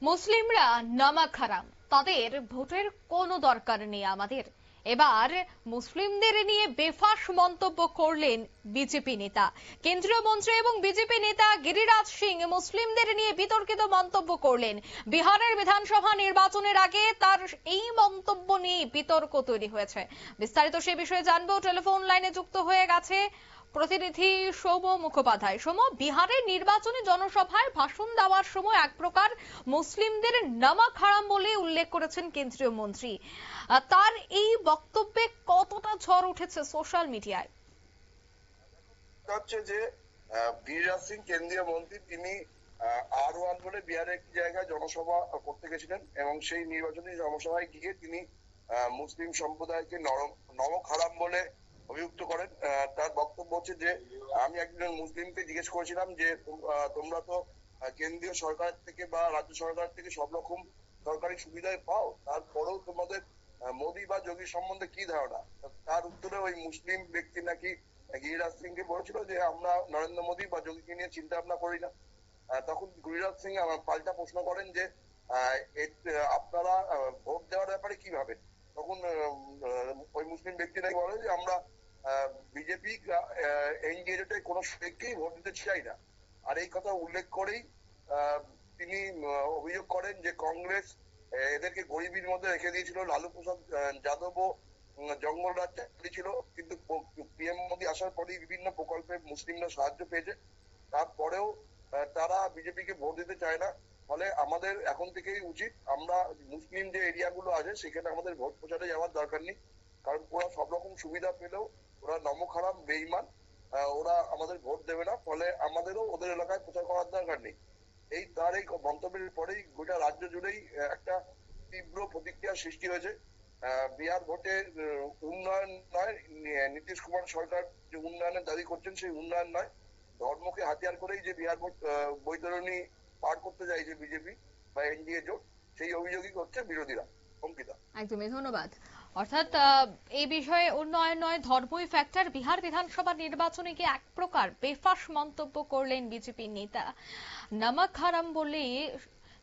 মুসলিমরা নামাক হারাম, তাদের ভোটের কোনো দরকার নেই আমাদের। এবার মুসলিমদের নিয়ে বেফাঁস মন্তব্য করলেন বিজেপি নেতা। কেন্দ্রীয় মন্ত্রী এবং বিজেপি নেতা গিরিরাজ সিং মুসলিমদের নিয়ে বিতর্কিত মন্তব্য করলেন। বিহারের বিধানসভা নির্বাচনের আগে তার এই মন্তব্য নিয়ে বিতর্ক তৈরি হয়েছে। বিস্তারিত সে বিষয়ে জানবো। টেলিফোন লাইনে যুক্ত হয়ে গেছে প্রতিনিধি সৌম মুখোপাধ্যায়। সৌম, বিহারের নির্বাচনী জনসভায় ভাষণ দেওয়ার সময় এক প্রকার মুসলিমদের নামাক হারাম বলে উল্লেখ করেছেন কেন্দ্রীয় মন্ত্রী। তার এই বক্তব্যে কতটা ঝড় উঠেছে সোশ্যাল মিডিয়ায়? হচ্ছে যে গিরিরাজ সিং কেন্দ্রীয় মন্ত্রী, তিনি আর1 বলে বিহারের একটি জায়গায় জনসভা করতে গেছিলেন এবং সেই নির্বাচনী জনসভায় গিয়ে তিনি মুসলিম সম্প্রদায়কে নমক হারাম বলে অভিযুক্ত করেন। তার বক্তব্য হচ্ছে যে আমি একজন মুসলিমকে জিজ্ঞেস করেছিলাম যে তোমরা তো কেন্দ্রীয় সরকার থেকে বা রাজ্য সরকার থেকে সব রকম সরকারি সুবিধায় পাও, তারপরেও তোমাদের মোদী বা যোগী সম্বন্ধে কি ধারণা? তার উত্তরে ওই মুসলিম ব্যক্তি নাকি গিরিরাজ সিংকে বলেছিল যে আমরা নরেন্দ্র মোদী বা যোগীকে নিয়ে চিন্তা ভাবনা করি না। তখন গিরিরাজ সিং পাল্টা প্রশ্ন করেন যে আপনারা ভোট দেওয়ার ব্যাপারে কি ভাবেন? তখন ওই মুসলিম ব্যক্তি নাকি বলে যে আমরা বিজেপি এনডিএ জোটে কোনো ব্যক্তিকেই ভোট দিতে চাই না। আর এই কথা উল্লেখ করেই তিনি অভিযোগ করেন যে কংগ্রেস এদেরকে গরিবের মধ্যে রেখে দিয়েছিল। লালু প্রসাদ যাদবও জঙ্গল রাজ চালিয়েছিল, কিন্তু পিএম মোদী আসার পরেই বিভিন্ন প্রকল্পে মুসলিমরা সাহায্য পেয়েছে। তারপরেও তারা বিজেপিকে ভোট দিতে চায় না। ফলে আমাদের এখন থেকেই উচিত, আমরা মুসলিম যে এরিয়াগুলো আছে সেখানে আমাদের ভোট প্রচারে যাওয়ার দরকার নেই, কারণ ওরা সব রকম সুবিধা পেলেও ওরা নমক হারাম, বেঈমান, ওরা আমাদের ভোট দেবে না। ফলে আমাদেরও ওদের এলাকায় প্রচার করার দরকার নেই। তার এই মন্তব্যের পরেই গোটা রাজ্য জুড়েই একটা তীব্র প্রতিক্রিয়ার সৃষ্টি হয়েছে। বিহার ভোটে উন্নয়ন নয়, নীতিশ কুমার সরকার যে উন্নয়নের দাবি করছেন সেই উন্নয়ন নয়, ধর্মকে হাতিয়ার করেই যে বিহার ভোট বৈতরণী পার করতে চাইছে বিজেপি বা এনডিএ জোট, সেই অভিযোগই করছে বিরোধীরা। অঙ্কিতা, একদমই ধন্যবাদ। অর্থাৎ এই বিষয়ে উন্নয়ন নয়, ধর্মই ফ্যাক্টর। বিহার বিধানসভা নির্বাচনে গিয়ে এক প্রকার বেফাঁস মন্তব্য করলেন বিজেপি নেতা। নামাক হারাম বলে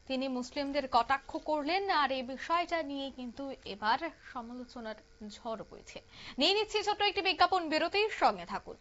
তিনি মুসলিমদের কটাক্ষ করলেন। আর এই বিষয়টা নিয়ে কিন্তু এবার সমালোচনার ঝড় বইছে। নিয়ে নিচ্ছি ছোট্ট একটি বিজ্ঞাপন বিরতির সঙ্গে থাকুন।